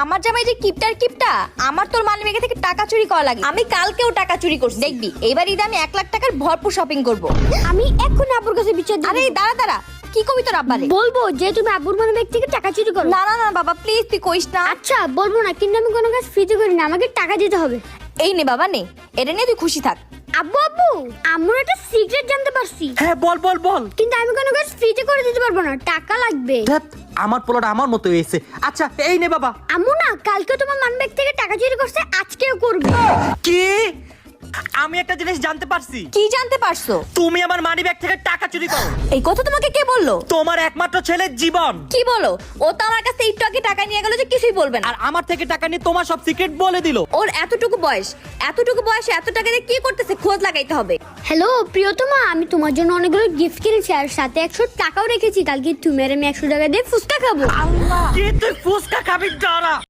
আমার জামাই যে কিপটা আমার তোর মানিব্যাগ থেকে টাকা চুরি করা লাগে। আমি কালকেও টাকা চুরি করছি, দেখবি এবার ঈদে আমি 1 লাখ টাকার ভরপুর শপিং করব। আমি এখন আব্বুর কাছে বিচার দেব। আরে দাঁড়া কি কবি তোর আব্বারে? বলবো যে তুমি আব্বুর মানিব্যাগ থেকে টাকা চুরি করো। না বাবা প্লিজ তুই কইস না। আচ্ছা বলবো না, কিন্তু আমি কোনো কাজ ফ্রিতে করি না, আমাকে টাকা দিতে হবে। এই নে বাবা নে, এটা নিয়ে তুই খুশি থাক। আব্বু আম্মুর একটা সিক্রেট জানতে পারছি, হ্যাঁ বল। কিন্তু আমি কোনো কাজ ফ্রিতে করে দিতে পারবো না, টাকা লাগবে। ধ্যাৎ, আমার পোলাটা আমার মতো হয়েছে। আচ্ছা এই নে বাবা। আম্মু না কালকে তোমার মানিব্যাগ থেকে টাকা চুরি করছে, আজকেও করবে। কি? আমি একটা জিনিস জানতে পারছি। কি জানতে পারছো? তুমি আমার মানিব্যাগ থেকে টাকা চুরি করো। এই কথা তোমাকে কে বললো? তোমার একমাত্র ছেলের জীবন। কি বলো? ও তো আমার কাছে একটু আগে টাকা নিয়ে গেল যে কিছুই বলবে না। আর আমার থেকে টাকা নিয়ে তোমার সব সিক্রেট বলে দিল। ওর এতটুকু বয়সে এত টাকা দিয়ে কি করতেছে খোঁজ লাগাইতে হবে। হ্যালো প্রিয়তমা, আমি তোমার জন্য অনেকগুলো গিফট কিনেছি আর সাথে 100 টাকাও রেখেছি। কালকে তুমি আর আমি 100 টাকা দিয়ে ফুচকা খাবো। কি তুই ফুসকা খাবি? ডরা।